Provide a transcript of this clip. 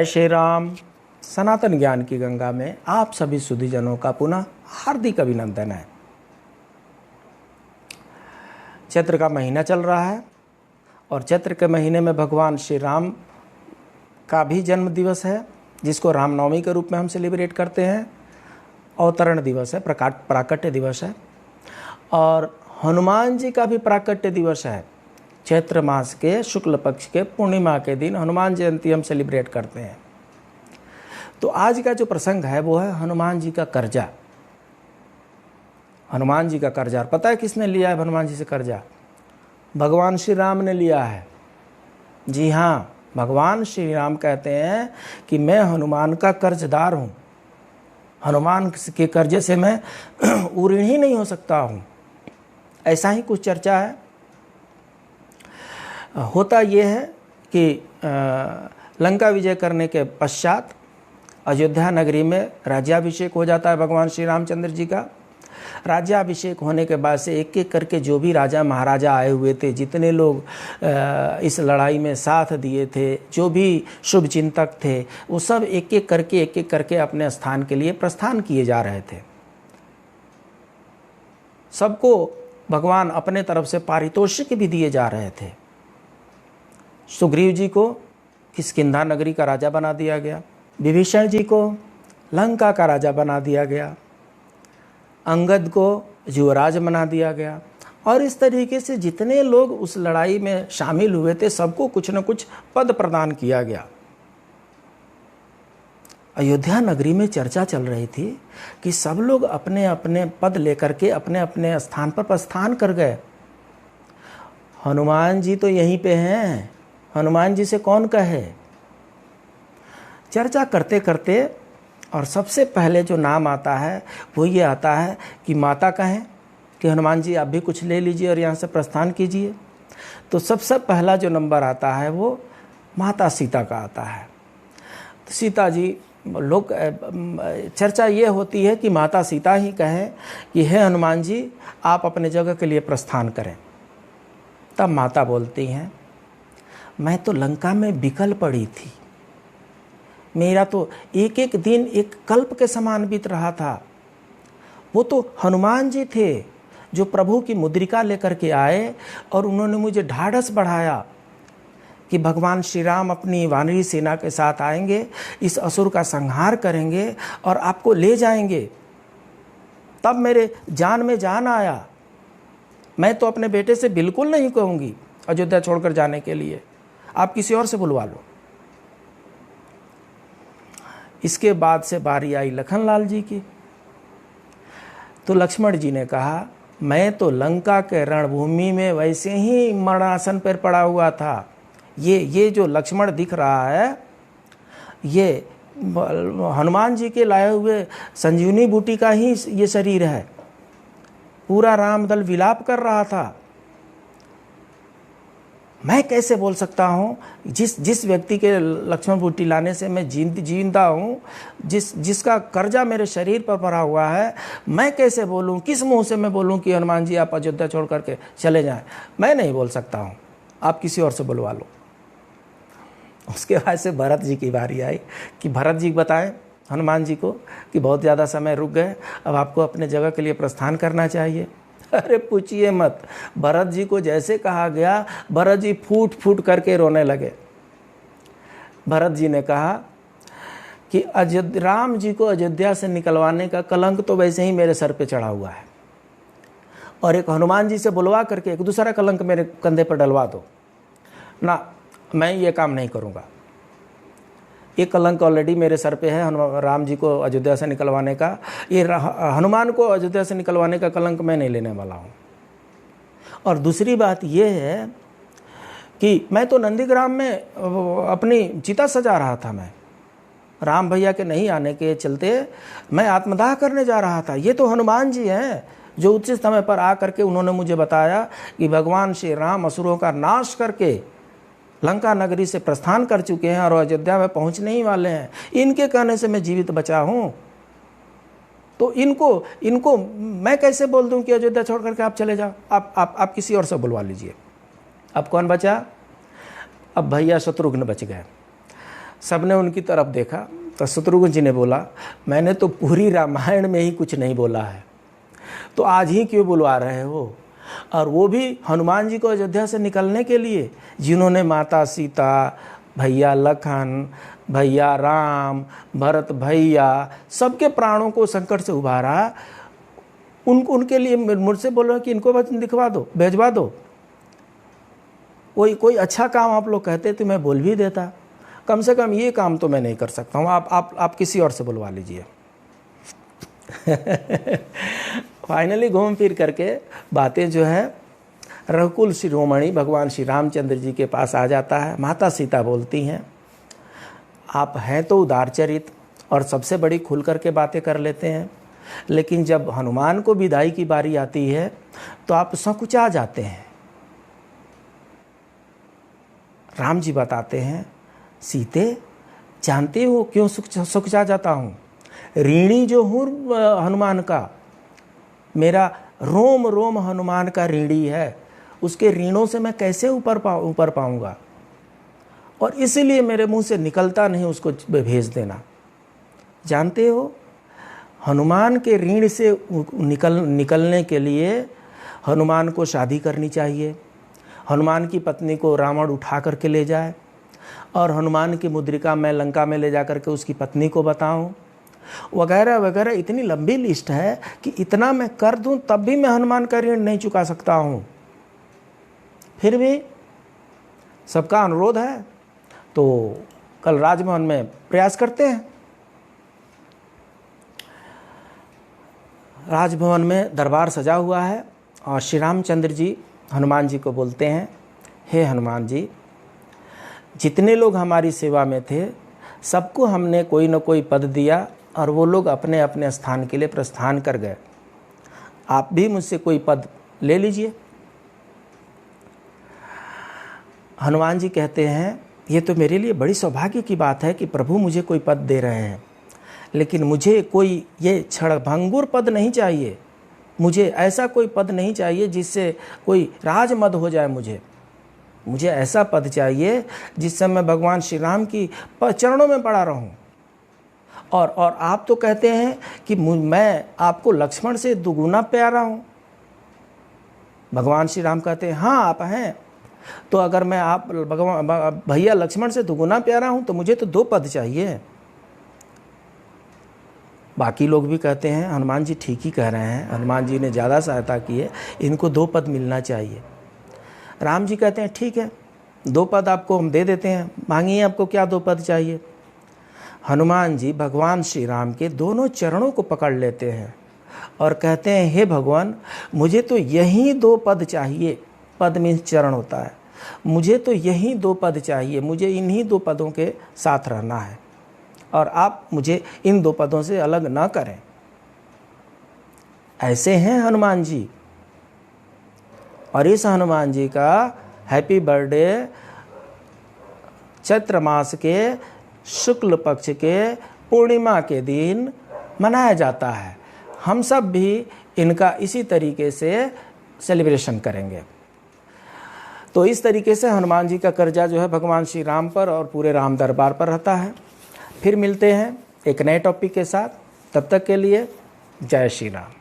जय श्री राम। सनातन ज्ञान की गंगा में आप सभी सुधीजनों का पुनः हार्दिक अभिनंदन है। चैत्र का महीना चल रहा है और चैत्र के महीने में भगवान श्री राम का भी जन्म दिवस है, जिसको रामनवमी के रूप में हम सेलिब्रेट करते हैं। अवतरण दिवस है, प्राकट्य दिवस है। और हनुमान जी का भी प्राकट्य दिवस है। चैत्र मास के शुक्ल पक्ष के पूर्णिमा के दिन हनुमान जयंती हम सेलिब्रेट करते हैं। तो आज का जो प्रसंग है वो है हनुमान जी का कर्जा। हनुमान जी का कर्जा, पता है किसने लिया है हनुमान जी से कर्जा? भगवान श्री राम ने लिया है। जी हाँ, भगवान श्री राम कहते हैं कि मैं हनुमान का कर्जदार हूँ, हनुमान के कर्जे से मैं ऋणी ही नहीं हो सकता हूँ। ऐसा ही कुछ चर्चा है। होता ये है कि लंका विजय करने के पश्चात अयोध्या नगरी में राज्याभिषेक हो जाता है भगवान श्री रामचंद्र जी का। राज्याभिषेक होने के बाद से एक एक करके जो भी राजा महाराजा आए हुए थे, जितने लोग इस लड़ाई में साथ दिए थे, जो भी शुभ चिंतक थे, वो सब एक एक करके अपने स्थान के लिए प्रस्थान किए जा रहे थे। सबको भगवान अपने तरफ से पारितोषिक भी दिए जा रहे थे। सुग्रीव जी को किष्किंधा नगरी का राजा बना दिया गया, विभीषण जी को लंका का राजा बना दिया गया, अंगद को युवराज बना दिया गया। और इस तरीके से जितने लोग उस लड़ाई में शामिल हुए थे सबको कुछ न कुछ पद प्रदान किया गया। अयोध्या नगरी में चर्चा चल रही थी कि सब लोग अपने अपने पद लेकर के अपने अपने स्थान पर प्रस्थान कर गए। हनुमान जी तो यहीं पे हैं, हनुमान जी से कौन कहे। चर्चा करते करते और सबसे पहले जो नाम आता है वो ये आता है कि माता कहें कि हनुमान जी आप भी कुछ ले लीजिए और यहाँ से प्रस्थान कीजिए। तो सबसे पहला जो नंबर आता है वो माता सीता का आता है। तो सीता जी लोग, चर्चा ये होती है कि माता सीता ही कहें कि हे हनुमान जी आप अपने जगह के लिए प्रस्थान करें। तब माता बोलती हैं, मैं तो लंका में बिकल पड़ी थी, मेरा तो एक एक दिन एक कल्प के समान बीत रहा था। वो तो हनुमान जी थे जो प्रभु की मुद्रिका लेकर के आए और उन्होंने मुझे ढाढ़स बढ़ाया कि भगवान श्री राम अपनी वानरी सेना के साथ आएंगे, इस असुर का संहार करेंगे और आपको ले जाएंगे। तब मेरे जान में जान आया। मैं तो अपने बेटे से बिल्कुल नहीं कहूँगी अयोध्या छोड़कर जाने के लिए, आप किसी और से बुलवा लो। इसके बाद से बारी आई लखनलाल जी की। तो लक्ष्मण जी ने कहा, मैं तो लंका के रणभूमि में वैसे ही मरणासन पर पड़ा हुआ था। ये जो लक्ष्मण दिख रहा है ये हनुमान जी के लाए हुए संजीवनी बूटी का ही ये शरीर है। पूरा रामदल विलाप कर रहा था। मैं कैसे बोल सकता हूँ जिस व्यक्ति के लक्ष्मण बूटी लाने से मैं जींदा हूँ, जिसका कर्जा मेरे शरीर पर पड़ा हुआ है, मैं कैसे बोलूँ, किस मुंह से मैं बोलूँ कि हनुमान जी आप अयोध्या छोड़ करके चले जाएं? मैं नहीं बोल सकता हूँ, आप किसी और से बुलवा लो। उसके बाद से भरत जी की बारी आई कि भरत जी बताएं हनुमान जी को कि बहुत ज़्यादा समय रुक गए, अब आपको अपने जगह के लिए प्रस्थान करना चाहिए। अरे पूछिए मत, भरत जी को जैसे कहा गया भरत जी फूट फूट करके रोने लगे। भरत जी ने कहा कि राम जी को अयोध्या से निकलवाने का कलंक तो वैसे ही मेरे सर पे चढ़ा हुआ है, और एक हनुमान जी से बुलवा करके एक दूसरा कलंक मेरे कंधे पर डलवा दो ना, मैं ये काम नहीं करूँगा। एक कलंक ऑलरेडी मेरे सर पे है राम जी को अयोध्या से निकलवाने का, ये हनुमान को अयोध्या से निकलवाने का कलंक मैं नहीं लेने वाला हूँ। और दूसरी बात ये है कि मैं तो नंदीग्राम में अपनी चिता सजा रहा था। मैं राम भैया के नहीं आने के चलते मैं आत्मदाह करने जा रहा था। ये तो हनुमान जी हैं जो उचित समय पर आ करके उन्होंने मुझे बताया कि भगवान श्री राम असुरों का नाश करके लंका नगरी से प्रस्थान कर चुके हैं और अयोध्या में पहुंचने ही वाले हैं। इनके कहने से मैं जीवित बचा हूं। तो इनको मैं कैसे बोल दूं कि अयोध्या छोड़ करके आप चले जाओ? आप किसी और से बुलवा लीजिए। अब कौन बचा? अब भैया शत्रुघ्न बच गए। सबने उनकी तरफ देखा तो शत्रुघ्न जी ने बोला, मैंने तो पूरी रामायण में ही कुछ नहीं बोला है, तो आज ही क्यों बुलवा रहे हो? और वो भी हनुमान जी को अयोध्या से निकलने के लिए, जिन्होंने माता सीता, भैया लखन, भैया राम, भरत भैया, सबके प्राणों को संकट से उबारा, उनके लिए मुझसे बोल रहे हैं कि इनको दिखवा दो, भेजवा दो। कोई अच्छा काम आप लोग कहते तो मैं बोल भी देता, कम से कम ये काम तो मैं नहीं कर सकता हूँ, आप किसी और से बुलवा लीजिए। फाइनली घूम फिर करके बातें जो है रघुकुल शिरोमणि भगवान श्री रामचंद्र जी के पास आ जाता है। माता सीता बोलती हैं, आप हैं तो उदारचरित और सबसे बड़ी खुल करके बातें कर लेते हैं, लेकिन जब हनुमान को विदाई की बारी आती है तो आप संकुचा जाते हैं। राम जी बताते हैं, सीते जानते हो क्यों संकुचा जाता हूँ? ऋणी जो हूँ हनुमान का, मेरा रोम रोम हनुमान का ऋणी है, उसके ऋणों से मैं कैसे ऊपर पाऊंगा, और इसीलिए मेरे मुंह से निकलता नहीं उसको भेज देना। जानते हो, हनुमान के ऋण से निकलने के लिए हनुमान को शादी करनी चाहिए, हनुमान की पत्नी को रावण उठा करके ले जाए, और हनुमान की मुद्रिका मैं लंका में ले जा करके उसकी पत्नी को बताऊं, वगैरह वगैरह। इतनी लंबी लिस्ट है कि इतना मैं कर दूं तब भी मैं हनुमान का ऋण नहीं चुका सकता हूं। फिर भी सबका अनुरोध है तो कल राजभवन में प्रयास करते हैं। राजभवन में दरबार सजा हुआ है और श्री रामचंद्र जी हनुमान जी को बोलते हैं, हे हनुमान जी, जितने लोग हमारी सेवा में थे सबको हमने कोई न कोई पद दिया और वो लोग अपने अपने स्थान के लिए प्रस्थान कर गए, आप भी मुझसे कोई पद ले लीजिए। हनुमान जी कहते हैं, ये तो मेरे लिए बड़ी सौभाग्य की बात है कि प्रभु मुझे कोई पद दे रहे हैं, लेकिन मुझे कोई ये क्षणभंगुर पद नहीं चाहिए, मुझे ऐसा कोई पद नहीं चाहिए जिससे कोई राजमद हो जाए। मुझे ऐसा पद चाहिए जिससे मैं भगवान श्री राम की चरणों में पड़ा रहूं। और आप तो कहते हैं कि मैं आपको लक्ष्मण से दुगुना प्यारा हूं। भगवान श्री राम कहते हैं, हाँ आप हैं, तो अगर मैं आप भगवान भैया लक्ष्मण से दुगुना प्यारा हूं तो मुझे तो 2 पद चाहिए। बाकी लोग भी कहते हैं, हनुमान जी ठीक ही कह रहे हैं, हनुमान जी ने ज़्यादा सहायता की है, इनको 2 पद मिलना चाहिए। राम जी कहते हैं, ठीक है 2 पद आपको हम दे देते हैं, मांगिए आपको क्या 2 पद चाहिए। हनुमान जी भगवान श्री राम के दोनों चरणों को पकड़ लेते हैं और कहते हैं, हे भगवान, मुझे तो यही 2 पद चाहिए। पद में चरण होता है, मुझे तो यही 2 पद चाहिए, मुझे इन्हीं 2 पदों के साथ रहना है और आप मुझे इन 2 पदों से अलग ना करें। ऐसे हैं हनुमान जी। और इस हनुमान जी का हैप्पी बर्थडे चैत्र मास के शुक्ल पक्ष के पूर्णिमा के दिन मनाया जाता है। हम सब भी इनका इसी तरीके से सेलिब्रेशन करेंगे। तो इस तरीके से हनुमान जी का कर्जा जो है भगवान श्री राम पर और पूरे राम दरबार पर रहता है। फिर मिलते हैं एक नए टॉपिक के साथ, तब तक के लिए जय श्री राम।